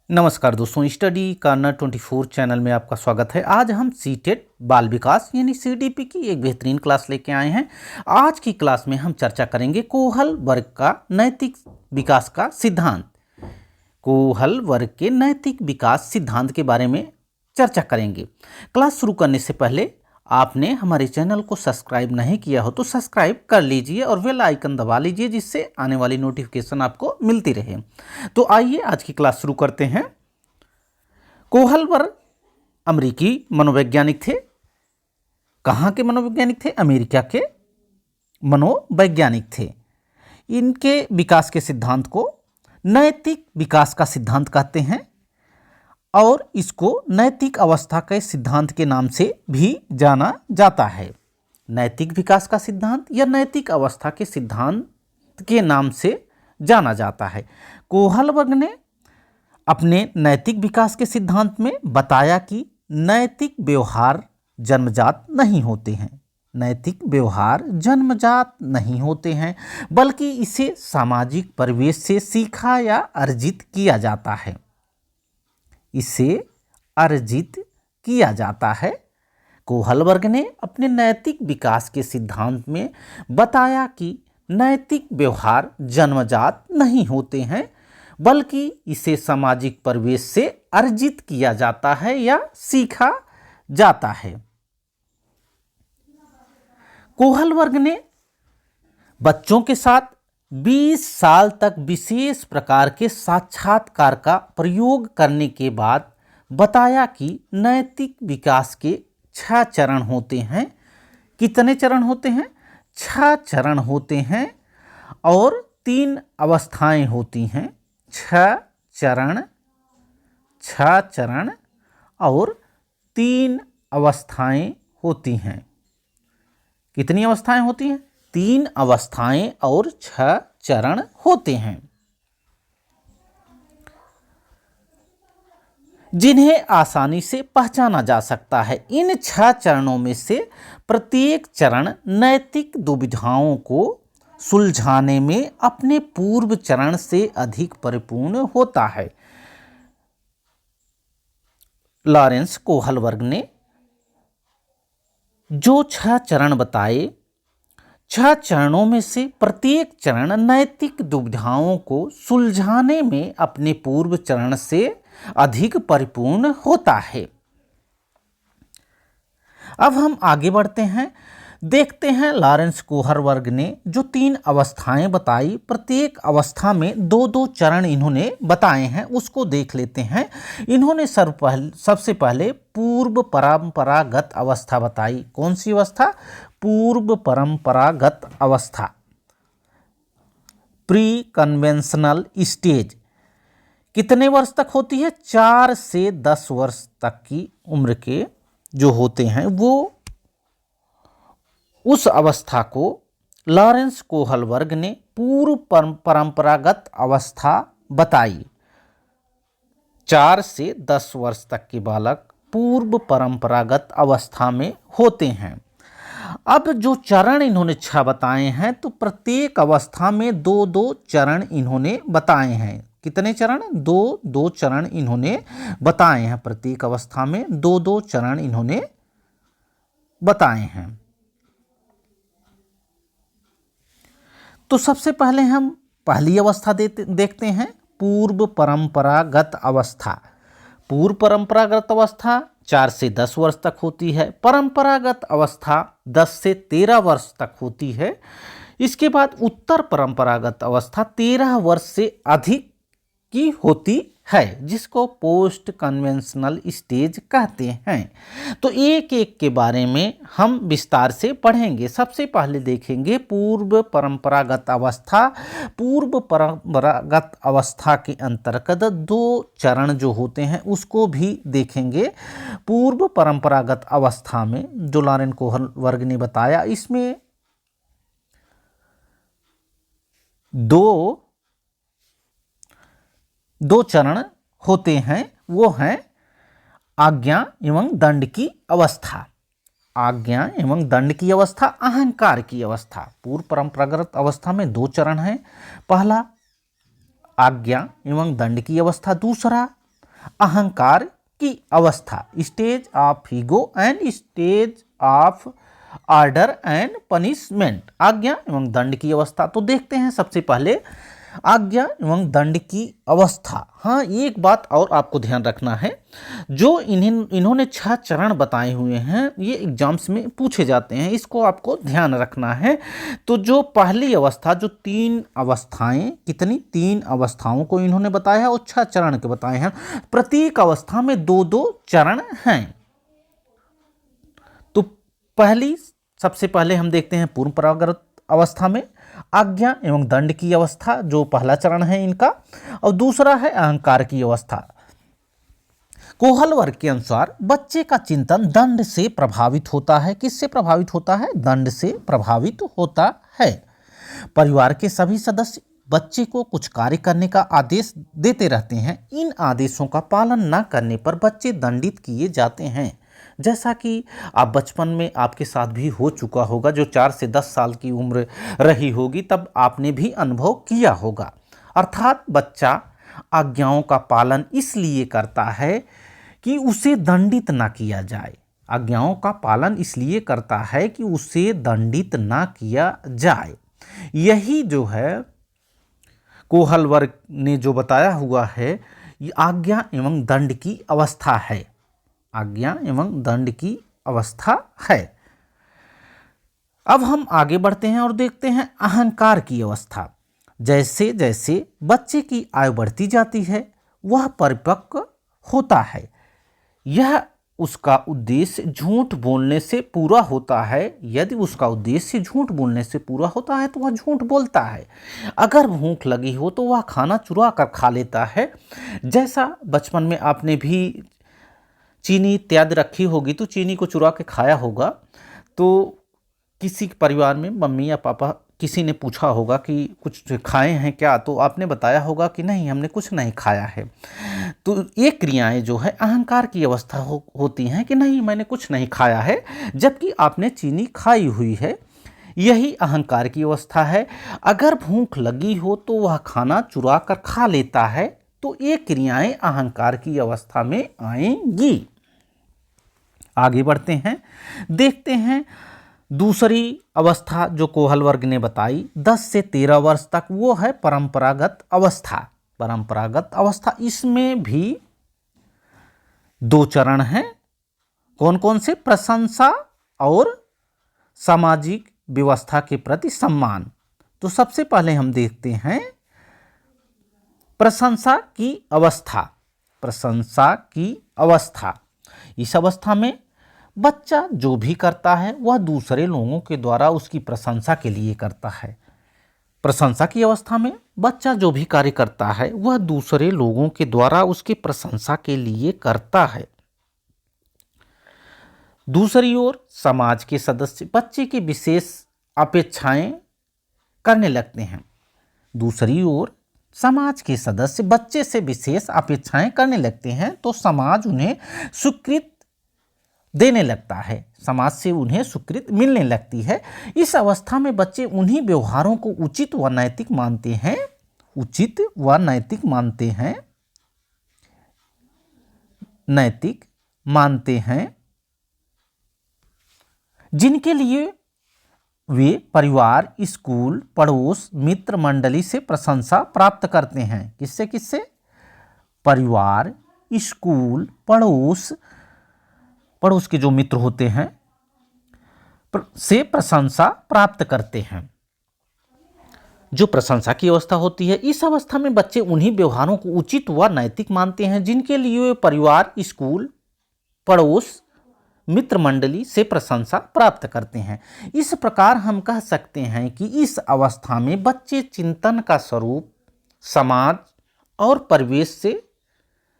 नमस्कार दोस्तों, study corner 24 channel में आपका स्वागत है। आज हम सीटेट बाल विकास यानी सीडीपी की एक बेहतरीन क्लास लेके आए हैं। आज की क्लास में हम चर्चा करेंगे कोहल वर्ग का नैतिक विकास का सिद्धांत। कोहल वर्ग के नैतिक विकास सिद्धांत के बारे में चर्चा करेंगे। क्लास शुरू करने से पहले आपने हमारे चैनल को सब्सक्राइब नहीं किया हो तो सब्सक्राइब कर लीजिए और बेल आइकन दबा लीजिए, जिससे आने वाली नोटिफिकेशन आपको मिलती रहे। तो आइए आज की क्लास शुरू करते हैं। कोहल वर्ग अमेरिकी मनोवैज्ञानिक थे। कहाँ के मनोवैज्ञानिक थे? अमेरिका के मनोवैज्ञानिक थे। इनके विकास के सिद्धांत को नैतिक विकास का सिद्धांत कहते हैं और इसको नैतिक अवस्था के सिद्धांत के नाम से भी जाना जाता है। नैतिक विकास का सिद्धांत या नैतिक अवस्था के सिद्धांत के नाम से जाना जाता है। कोहल वर्ग ने अपने नैतिक विकास के सिद्धांत में बताया कि नैतिक व्यवहार जन्मजात नहीं होते हैं। नैतिक व्यवहार जन्मजात नहीं होते हैं, बल्कि इसे सामाजिक परिवेश से सीखा या अर्जित किया जाता है। इसे अर्जित किया जाता है। कोहल वर्ग ने अपने नैतिक विकास के सिद्धांत में बताया कि नैतिक व्यवहार जन्मजात नहीं होते हैं, बल्कि इसे सामाजिक परिवेश से अर्जित किया जाता है या सीखा जाता है। कोहल वर्ग ने बच्चों के साथ 20 साल तक विशेष प्रकार के साक्षात्कार का प्रयोग करने के बाद बताया कि नैतिक विकास के 6 चरण होते हैं। कितने चरण होते हैं? 6 चरण होते हैं और 3 अवस्थाएं होती हैं। 6 चरण और 3 अवस्थाएं होती हैं। कितनी अवस्थाएं होती हैं? 3 अवस्थाएं और 6 चरण होते हैं, जिन्हें आसानी से पहचाना जा सकता है। इन 6 चरणों में से प्रत्येक चरण नैतिक दुविधाओं को सुलझाने में अपने पूर्व चरण से अधिक परिपूर्ण होता है। लॉरेंस कोहल वर्ग ने जो 6 चरण बताए, 6 चरणों में से प्रत्येक चरण नैतिक दुविधाओं को सुलझाने में अपने पूर्व चरण से अधिक परिपूर्ण होता है। अब हम आगे बढ़ते हैं, देखते हैं लॉरेंस कोहल वर्ग ने जो 3 अवस्थाएं बताई, प्रत्येक अवस्था में 2-2 चरण इन्होंने बताए हैं, उसको देख लेते हैं। इन्होंने सबसे पहले पूर्व परंपरागत अवस्था बताई। कौन सी अवस्था? पूर्व परंपरागत अवस्था, प्री कन्वेंशनल स्टेज। कितने वर्ष तक होती है? 4 से 10 वर्ष तक की उम्र के जो होते हैं, वो उस अवस्था को लॉरेंस कोहल वर्ग ने पूर्व परंपरागत अवस्था बताई। 4 से 10 वर्ष तक के बालक पूर्व परंपरागत अवस्था में होते हैं। अब जो चरण इन्होंने 6 बताए हैं, तो प्रत्येक अवस्था में 2-2 चरण इन्होंने बताए हैं। कितने चरण? 2-2 चरण इन्होंने बताए हैं। प्रत्येक अवस्था में 2-2 चरण इन्होंने बताए हैं। तो सबसे पहले हम पहली अवस्था देखते हैं, पूर्व परंपरागत अवस्था। पूर्व परंपरागत अवस्था 4 से 10 वर्ष तक होती है। परंपरागत अवस्था 10 से 13 वर्ष तक होती है। इसके बाद उत्तर परंपरागत अवस्था 13 वर्ष से अधिक की होती है, जिसको पोस्ट कन्वेंशनल स्टेज कहते हैं। तो एक एक के बारे में हम विस्तार से पढ़ेंगे। सबसे पहले देखेंगे पूर्व परंपरागत अवस्था। पूर्व परंपरागत अवस्था के अंतर्गत 2 चरण जो होते हैं उसको भी देखेंगे। पूर्व परंपरागत अवस्था में जो लॉरेंस कोहल वर्ग ने बताया, इसमें 2 चरण होते हैं। वो हैं आज्ञा एवं दंड की अवस्था। आज्ञा एवं दंड की अवस्था, अहंकार की अवस्था। पूर्व परंपरागत अवस्था में 2 चरण हैं। पहला आज्ञा एवं दंड की अवस्था, दूसरा अहंकार की अवस्था, stage of ego and stage of order and punishment, आज्ञा एवं दंड की अवस्था। तो देखते हैं सबसे पहले आज्ञा एवं दंड की अवस्था। हाँ, एक बात और आपको ध्यान रखना है, जो इन्होंने 6 चरण बताए हुए हैं ये एग्जाम्स में पूछे जाते हैं, इसको आपको ध्यान रखना है। तो जो पहली अवस्था, जो 3 अवस्थाएं, कितनी 3 अवस्थाओं को इन्होंने बताया है और 6 चरण के बताए हैं। प्रत्येक अवस्था में 2-2 चरण हैं। तो सबसे पहले हम देखते हैं पूर्ण परागत अवस्था में आज्ञा एवं दंड की अवस्था, जो पहला चरण है इनका, और दूसरा है अहंकार की अवस्था। कोहल वर्ग के अनुसार बच्चे का चिंतन दंड से प्रभावित होता है। किससे प्रभावित होता है? दंड से प्रभावित होता है। परिवार के सभी सदस्य बच्चे को कुछ कार्य करने का आदेश देते रहते हैं। इन आदेशों का पालन न करने पर बच्चे दंडित किए जाते हैं। जैसा कि आप बचपन में आपके साथ भी हो चुका होगा, जो 4 से 10 साल की उम्र रही होगी तब आपने भी अनुभव किया होगा। अर्थात बच्चा आज्ञाओं का पालन इसलिए करता है कि उसे दंडित ना किया जाए। आज्ञाओं का पालन इसलिए करता है कि उसे दंडित ना किया जाए। यही जो है कोहल वर्ग ने जो बताया हुआ है, ये आज्ञा एवं दंड की अवस्था है। आज्ञा एवं दंड की अवस्था है। अब हम आगे बढ़ते हैं और देखते हैं अहंकार की अवस्था। जैसे जैसे बच्चे की आयु बढ़ती जाती है वह परिपक्व होता है। यह उसका उद्देश्य झूठ बोलने से पूरा होता है। यदि उसका उद्देश्य झूठ बोलने से पूरा होता है तो वह झूठ बोलता है। अगर भूख लगी हो तो वह खाना चुरा कर खा लेता है। जैसा बचपन में आपने भी चीनी इत्यादि रखी होगी तो चीनी को चुरा के खाया होगा। तो किसी परिवार में मम्मी या पापा किसी ने पूछा होगा कि कुछ खाए हैं क्या, तो आपने बताया होगा कि नहीं, हमने कुछ नहीं खाया है। तो ये क्रियाएं जो है अहंकार की अवस्था होती हैं कि नहीं, मैंने कुछ नहीं खाया है, जबकि आपने चीनी खाई हुई है। यही अहंकार की अवस्था है। अगर भूख लगी हो तो वह खाना चुरा कर खा लेता है। तो ये क्रियाएं अहंकार की अवस्था में आएंगी। आगे बढ़ते हैं, देखते हैं दूसरी अवस्था जो कोहल वर्ग ने बताई 10 से 13 वर्ष तक, वो है परंपरागत अवस्था। परंपरागत अवस्था, इसमें भी 2 चरण हैं। कौन कौन से? प्रशंसा और सामाजिक व्यवस्था के प्रति सम्मान। तो सबसे पहले हम देखते हैं प्रशंसा की अवस्था। प्रशंसा की अवस्था, इस अवस्था में बच्चा जो भी करता है वह दूसरे लोगों के द्वारा उसकी प्रशंसा के लिए करता है। प्रशंसा की अवस्था में बच्चा जो भी कार्य करता है वह दूसरे लोगों के द्वारा उसकी प्रशंसा के लिए करता है। दूसरी ओर समाज के सदस्य बच्चे की विशेष अपेक्षाएं करने लगते हैं। दूसरी ओर समाज के सदस्य बच्चे से विशेष अपेक्षाएं करने लगते हैं तो समाज उन्हें स्वीकृति देने लगता है। समाज से उन्हें स्वीकृति मिलने लगती है। इस अवस्था में बच्चे उन्हीं व्यवहारों को उचित व नैतिक मानते हैं। उचित व नैतिक मानते हैं। नैतिक मानते हैं जिनके लिए वे परिवार, स्कूल, पड़ोस, मित्र मंडली से प्रशंसा प्राप्त करते हैं। किससे किससे? परिवार, स्कूल, पड़ोस के जो मित्र होते हैं से प्रशंसा प्राप्त करते हैं। जो प्रशंसा की अवस्था होती है, इस अवस्था में बच्चे उन्हीं व्यवहारों को उचित व नैतिक मानते हैं जिनके लिए वे परिवार, स्कूल, पड़ोस, मित्र मंडली से प्रशंसा प्राप्त करते हैं। इस प्रकार हम कह सकते हैं कि इस अवस्था में बच्चे चिंतन का स्वरूप समाज और परिवेश से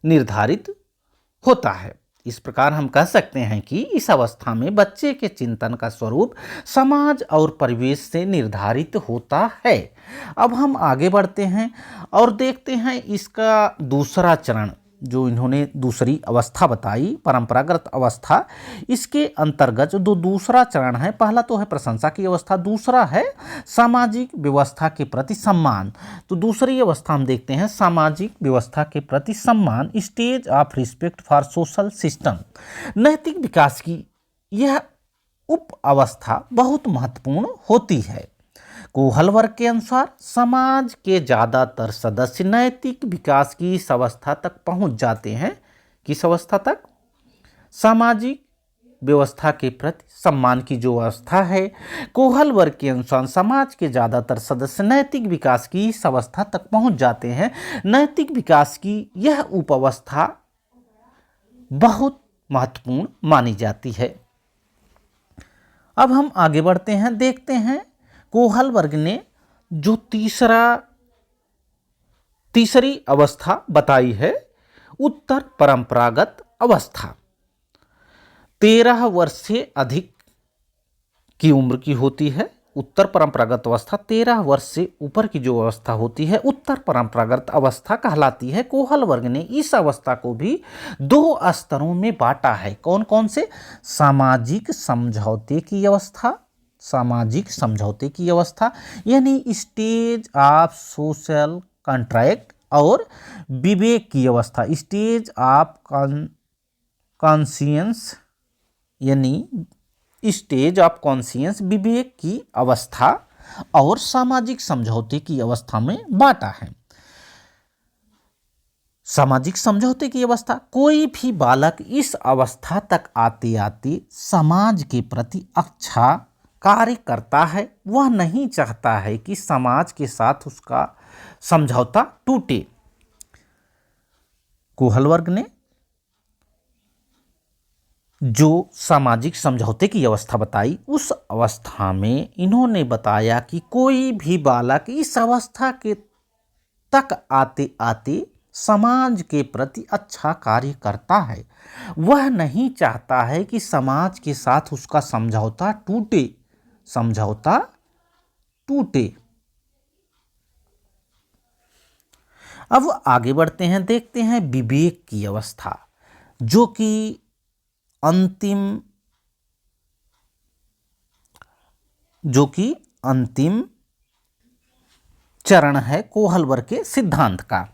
निर्धारित होता है। इस प्रकार हम कह सकते हैं कि इस अवस्था में बच्चे के चिंतन का स्वरूप समाज और परिवेश से निर्धारित होता है। अब हम आगे बढ़ते हैं और देखते हैं इसका दूसरा चरण जो इन्होंने दूसरी अवस्था बताई परंपरागत अवस्था, इसके अंतर्गत जो दूसरा चरण है, पहला तो है प्रशंसा की अवस्था, दूसरा है सामाजिक व्यवस्था के प्रति सम्मान। तो दूसरी अवस्था हम देखते हैं सामाजिक व्यवस्था के प्रति सम्मान, stage of respect for social system. नैतिक विकास की यह उप अवस्था बहुत महत्वपूर्ण होती है। कोहल वर्ग के अनुसार समाज के ज़्यादातर सदस्य नैतिक विकास की इस अवस्था तक पहुंच जाते हैं। किस अवस्था तक? सामाजिक व्यवस्था के प्रति सम्मान की जो अवस्था है, कोहल वर्ग के अनुसार समाज के ज़्यादातर सदस्य नैतिक विकास की इस अवस्था तक पहुंच जाते हैं। नैतिक विकास की यह उप अवस्था बहुत महत्वपूर्ण मानी जाती है। अब हम आगे बढ़ते हैं, देखते हैं कोहल वर्ग ने जो तीसरी अवस्था बताई है, उत्तर परंपरागत अवस्था। 13 वर्ष से अधिक की उम्र की होती है। उत्तर परंपरागत अवस्था 13 वर्ष से ऊपर की जो अवस्था होती है उत्तर परंपरागत अवस्था कहलाती है। कोहल वर्ग ने इस अवस्था को भी 2 स्तरों में बांटा है। कौन कौन से? सामाजिक समझौते की अवस्था, सामाजिक समझौते की अवस्था यानी स्टेज ऑफ सोशल कॉन्ट्रैक्ट, और विवेक की अवस्था, स्टेज ऑफ कॉन्शियंस यानी स्टेज ऑफ कॉन्शियंस, विवेक की अवस्था और सामाजिक समझौते की अवस्था में बांटा है। सामाजिक समझौते की अवस्था, कोई भी बालक इस अवस्था तक आते आते समाज के प्रति अच्छा कार्य करता है। वह नहीं चाहता है कि समाज के साथ उसका समझौता टूटे। कोहल वर्ग ने जो सामाजिक समझौते की अवस्था बताई, उस अवस्था में इन्होंने बताया कि कोई भी बालक इस अवस्था के तक आते आते समाज के प्रति अच्छा कार्य करता है। वह नहीं चाहता है कि समाज के साथ उसका समझौता टूटे, समझौता टूटे। अब आगे बढ़ते हैं, देखते हैं विवेक की अवस्था, जो कि अंतिम चरण है कोहल वर्ग के सिद्धांत का।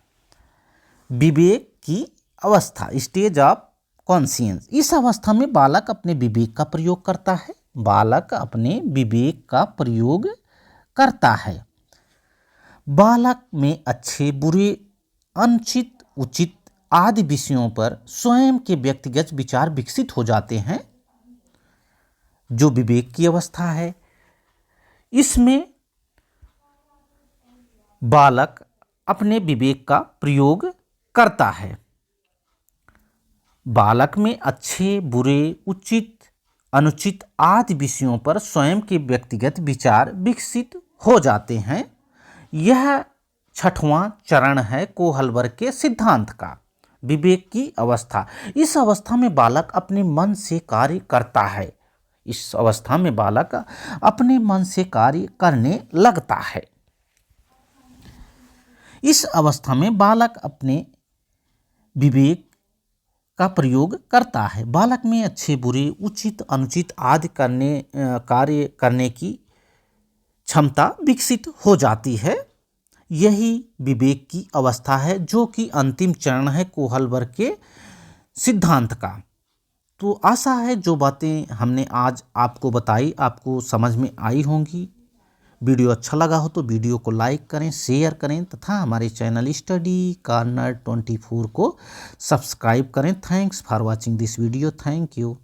विवेक की अवस्था, स्टेज ऑफ कॉन्शियंस। इस अवस्था में बालक अपने विवेक का प्रयोग करता है। बालक अपने विवेक का प्रयोग करता है। बालक में अच्छे बुरे, अनुचित उचित आदि विषयों पर स्वयं के व्यक्तिगत विचार विकसित हो जाते हैं। जो विवेक की अवस्था है, इसमें बालक अपने विवेक का प्रयोग करता है। बालक में अच्छे बुरे, उचित अनुचित आदि विषयों पर स्वयं के व्यक्तिगत विचार विकसित हो जाते हैं। यह 6वां चरण है कोहल वर्ग के सिद्धांत का, विवेक की अवस्था। इस अवस्था में बालक अपने मन से कार्य करता है। इस अवस्था में बालक अपने मन से कार्य करने लगता है। इस अवस्था में बालक अपने विवेक का प्रयोग करता है। बालक में अच्छे बुरे, उचित अनुचित आदि कार्य करने की क्षमता विकसित हो जाती है। यही विवेक की अवस्था है, जो कि अंतिम चरण है कोहल वर्ग के सिद्धांत का। तो आशा है जो बातें हमने आज आपको बताई आपको समझ में आई होंगी। वीडियो अच्छा लगा हो तो वीडियो को लाइक करें, शेयर करें तथा हमारे चैनल स्टडी कॉर्नर 24 को सब्सक्राइब करें। Thanks for watching this video. Thank you.